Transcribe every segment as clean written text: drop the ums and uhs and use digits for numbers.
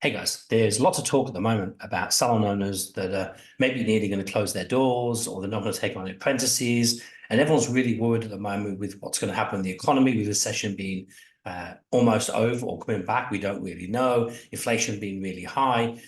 Hey guys, there's lots of talk at the moment about salon owners that are maybe nearly going to close their doors or they're not going to take on apprentices. And everyone's really worried at the moment with what's going to happen in the economy, with recession being almost over or coming back. We don't really know. Inflation being really high.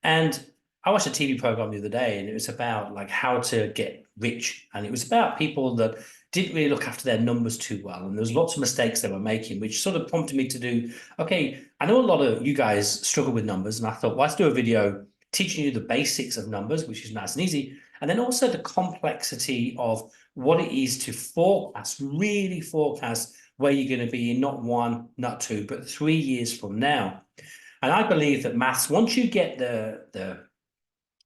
And I watched a TV program the other day and it was about like how to get rich. And it was about people that didn't really look after their numbers too well. And there was lots of mistakes they were making, which sort of prompted me to do, okay, I know a lot of you guys struggle with numbers. And I thought, well, let's do a video teaching you the basics of numbers, which is nice and easy. And then also the complexity of what it is to forecast, really forecast where you're going to be in not 1, not 2, but 3 years from now. And I believe that maths, once you get the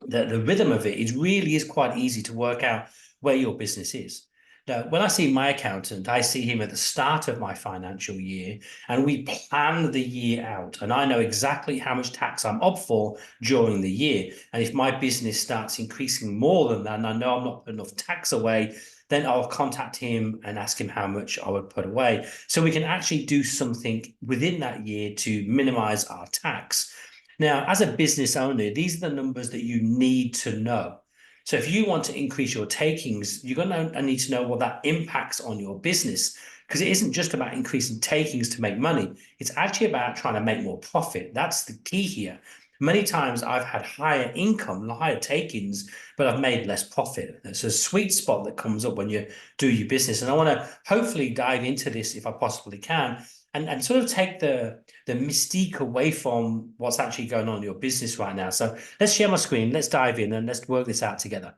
rhythm of it, it really is quite easy to work out where your business is. Now, when I see my accountant, I see him at the start of my financial year, and we plan the year out. And I know exactly how much tax I'm up for during the year. And if my business starts increasing more than that, and I know I'm not putting enough tax away, then I'll contact him and ask him how much I would put away. So we can actually do something within that year to minimize our tax. Now, as a business owner, these are the numbers that you need to know. So if you want to increase your takings, you're going to need to know what that impacts on your business, because it isn't just about increasing takings to make money. It's actually about trying to make more profit. That's the key here. Many times I've had higher income, higher takings, but I've made less profit. It's a sweet spot that comes up when you do your business. And I want to hopefully dive into this if I possibly can and sort of take the mystique away from what's actually going on in your business right now. So let's share my screen, let's dive in and let's work this out together.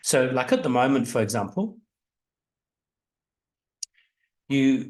So like at the moment, for example, there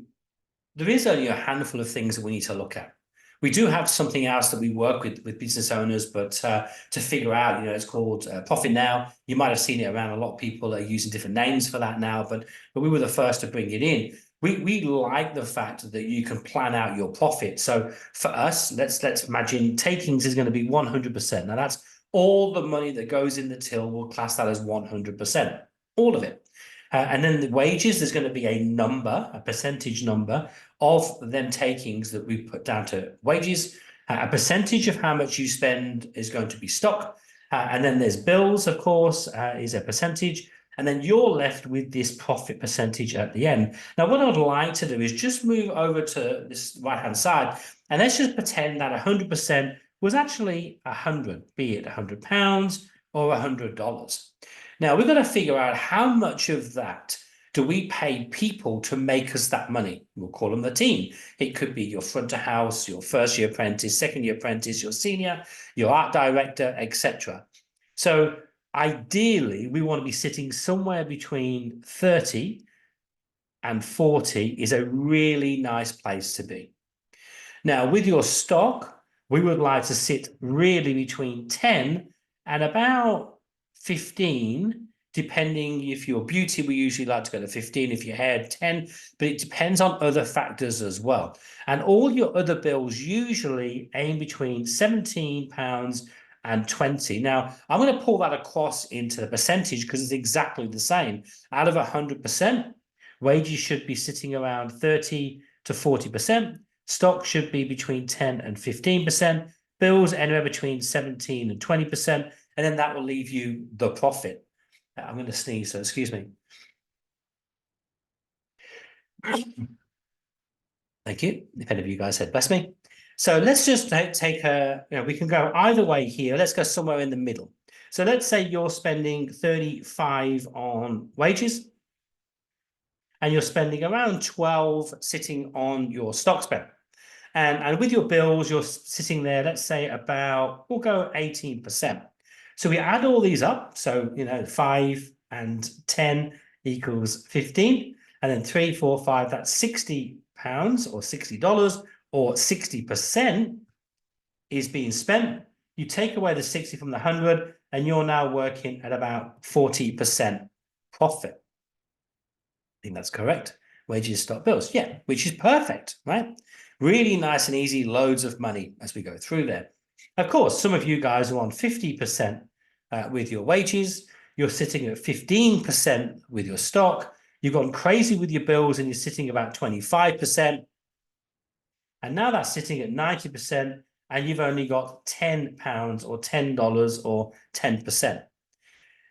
is only a handful of things that we need to look at. We do have something else that we work with business owners, but to figure out, it's called Profit Now. You might have seen it around. A lot of people are using different names for that now, but we were the first to bring it in. We like the fact that you can plan out your profit. So for us, let's imagine takings is going to be 100%. Now that's all the money that goes in the till. We'll class that as 100%, all of it. And then the wages, there's going to be a number, a percentage number of them takings that we put down to wages. A percentage of how much you spend is going to be stock. And then there's bills, of course, is a percentage. And then you're left with this profit percentage at the end. Now, what I'd like to do is just move over to this right-hand side, and let's just pretend that 100% was actually 100, be it £100 or $100. Now, we've got to figure out how much of that do we pay people to make us that money. We'll call them the team. It could be your front of house, your first-year apprentice, second-year apprentice, your senior, your art director, etc. So ideally, we want to be sitting somewhere between 30 and 40 is a really nice place to be. Now, with your stock, we would like to sit really between 10 and about 15, depending if you're beauty, we usually like to go to 15, if your hair 10, but it depends on other factors as well. And all your other bills usually aim between £17 and 20. Now, I'm going to pull that across into the percentage because it's exactly the same. Out of 100%, wages should be sitting around 30 to 40%. Stock should be between 10 and 15%. Bills anywhere between 17 and 20%. And then that will leave you the profit. I'm going to sneeze, so excuse me. Thank you. If any of you guys said bless me. So let's just take we can go either way here. Let's go somewhere in the middle. So let's say you're spending 35 on wages and you're spending around 12 sitting on your stock spend. And with your bills, you're sitting there, let's say about, we'll go 18%. So we add all these up. So, 5 and 10 equals 15. And then 3, 4, 5, that's £60 or $60 or 60% is being spent. You take away the 60 from the 100 and you're now working at about 40% profit. I think that's correct. Wages, stock, bills. Yeah, which is perfect, right? Really nice and easy, loads of money as we go through there. Of course, some of you guys are on 50% with your wages. You're sitting at 15% with your stock. You've gone crazy with your bills and you're sitting about 25%. And now that's sitting at 90%. and you've only got £10 or $10 or 10%.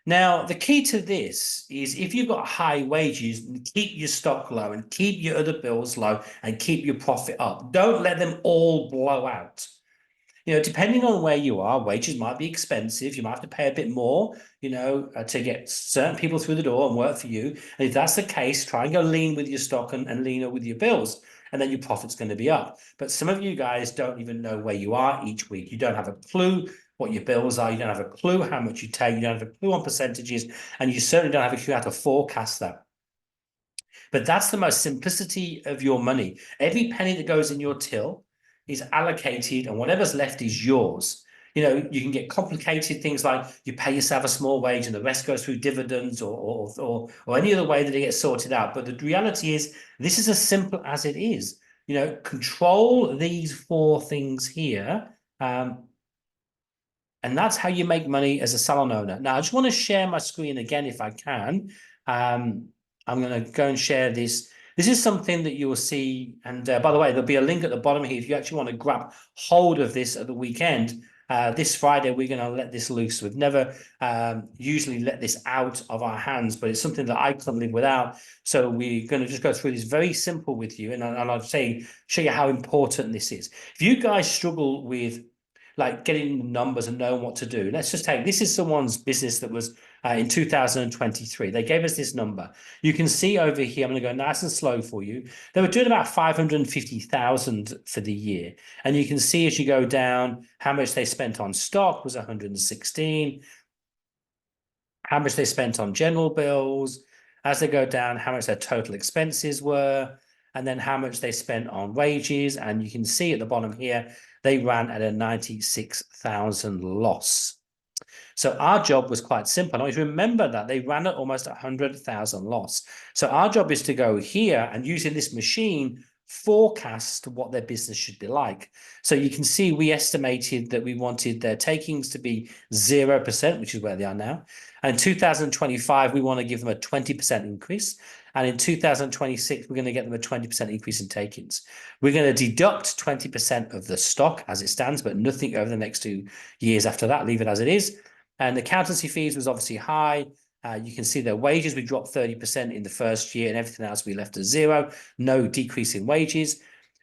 Now, the key to this is if you've got high wages, keep your stock low and keep your other bills low and keep your profit up. Don't let them all blow out. Depending on where you are, wages might be expensive. You might have to pay a bit more, to get certain people through the door and work for you. And if that's the case, try and go lean with your stock and leaner with your bills, and then your profit's going to be up. But some of you guys don't even know where you are each week. You don't have a clue what your bills are. You don't have a clue how much you take. You don't have a clue on percentages, and you certainly don't have a clue how to forecast that. But that's the most simplicity of your money. Every penny that goes in your till is allocated, and whatever's left is yours. You can get complicated things like you pay yourself a small wage and the rest goes through dividends or any other way that it gets sorted out. But the reality is, this is as simple as it is. Control these four things here. And that's how you make money as a salon owner. Now, I just want to share my screen again if I can. I'm going to go and share this. This is something that you will see. And by the way, there'll be a link at the bottom here if you actually want to grab hold of this at the weekend. This Friday, we're going to let this loose. We've never usually let this out of our hands, but it's something that I couldn't live without. So we're going to just go through this very simple with you. And I'll show you how important this is. If you guys struggle with like getting numbers and knowing what to do. Let's just take, this is someone's business that was in 2023. They gave us this number. You can see over here, I'm going to go nice and slow for you. They were doing about 550,000 for the year. And you can see as you go down, how much they spent on stock was 116. How much they spent on general bills. As they go down, how much their total expenses were, and then how much they spent on wages. And you can see at the bottom here, they ran at a 96,000 loss. So our job was quite simple. Always remember that they ran at almost 100,000 loss. So our job is to go here and using this machine, forecast what their business should be like. So you can see we estimated that we wanted their takings to be 0%, which is where they are now. And in 2025, we want to give them a 20% increase. And in 2026, we're going to get them a 20% increase in takings. We're going to deduct 20% of the stock as it stands, but nothing over the next 2 years after that, leave it as it is. And the accountancy fees was obviously high. You can see their wages, we dropped 30% in the first year and everything else we left at zero, no decrease in wages.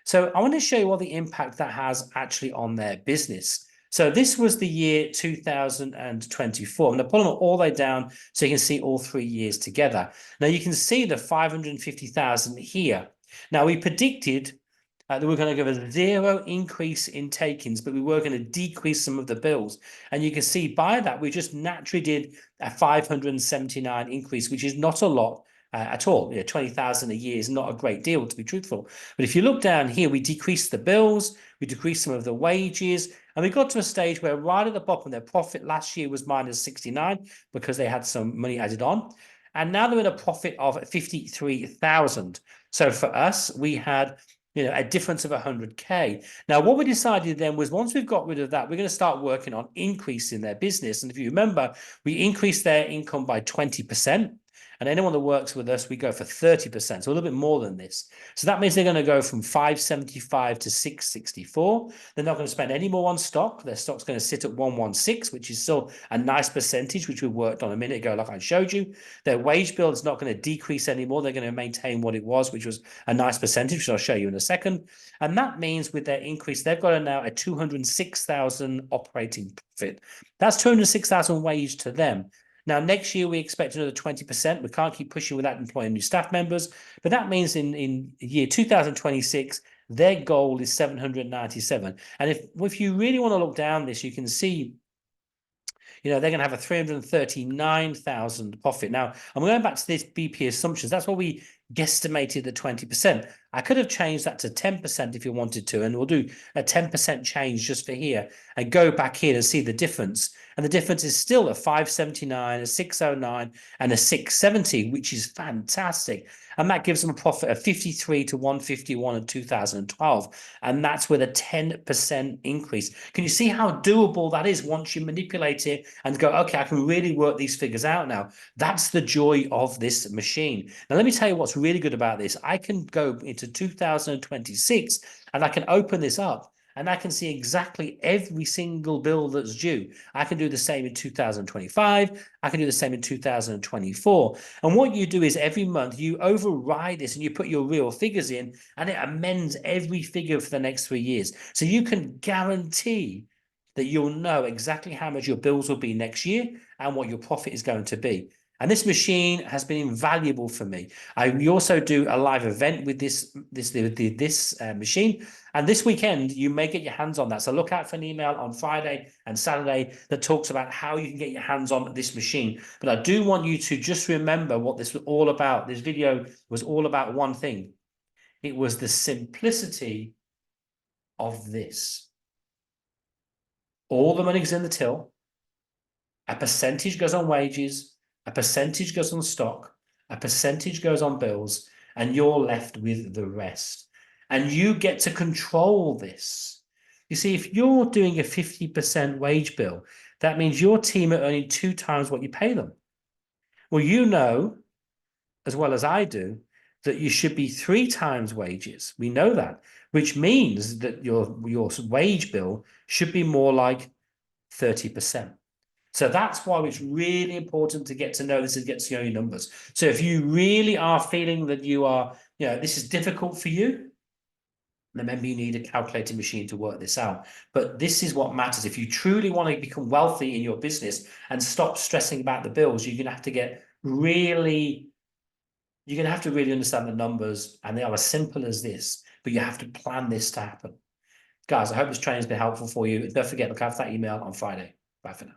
So I want to show you what the impact that has actually on their business. So this was the year 2024. I'm going to pull them all the way down so you can see all 3 years together. Now you can see the 550,000 here. Now we predicted that we're going to give a 0 increase in takings, but we were going to decrease some of the bills. And you can see by that, we just naturally did a 579 increase, which is not a lot at all. 20,000 a year is not a great deal, to be truthful. But if you look down here, we decreased the bills, we decreased some of the wages, and we got to a stage where right at the bottom, their profit last year was minus 69 because they had some money added on. And now they're in a profit of 53,000. So for us, we had a difference of 100K. Now, what we decided then was once we've got rid of that, we're going to start working on increasing their business. And if you remember, we increased their income by 20%. And anyone that works with us, we go for 30%, so a little bit more than this. So that means they're going to go from 575 to 664. They're not going to spend any more on stock. Their stock's going to sit at 116, which is still a nice percentage, which we worked on a minute ago, like I showed you. Their wage bill is not going to decrease anymore. They're going to maintain what it was, which was a nice percentage, which I'll show you in a second. And that means with their increase, they've got now a 206,000 operating profit. That's 206,000 wage to them. Now, next year, we expect another 20%. We can't keep pushing without employing new staff members. But that means in year 2026, their goal is 797. And if you really want to look down this, you can see, they're going to have a 339,000 profit. Now, I'm going back to this BP assumptions. That's what we guesstimated the 20%. I could have changed that to 10% if you wanted to, and we'll do a 10% change just for here and go back here and see the difference. And the difference is still a 579, a 609, and a 670, which is fantastic. And that gives them a profit of 53 to 151 in 2012. And that's with a 10% increase. Can you see how doable that is once you manipulate it and go, okay, I can really work these figures out now? That's the joy of this machine. Now, let me tell you what's really good about this. I can go into 2026 and I can open this up and I can see exactly every single bill that's due. I can do the same in 2025. I can do the same in 2024. And what you do is every month you override this and you put your real figures in, and it amends every figure for the next 3 years. So you can guarantee that you'll know exactly how much your bills will be next year and what your profit is going to be. And this machine has been invaluable for me. We also do a live event with this machine. And this weekend, you may get your hands on that. So look out for an email on Friday and Saturday that talks about how you can get your hands on this machine. But I do want you to just remember what this was all about. This video was all about one thing. It was the simplicity of this. All the money's in the till. A percentage goes on wages. A percentage goes on stock. A percentage goes on bills. And you're left with the rest. And you get to control this. You see, if you're doing a 50% wage bill, that means your team are earning 2 times what you pay them. Well, you know, as well as I do, that you should be 3 times wages. We know that, which means that your wage bill should be more like 30%. So that's why it's really important to get to know this and get to know your numbers. So if you really are feeling that you are, this is difficult for you, then maybe you need a calculating machine to work this out. But this is what matters. If you truly want to become wealthy in your business and stop stressing about the bills, you're going to have to really understand the numbers, and they are as simple as this, but you have to plan this to happen. Guys, I hope this training has been helpful for you. Don't forget, look out for that email on Friday. Bye for now.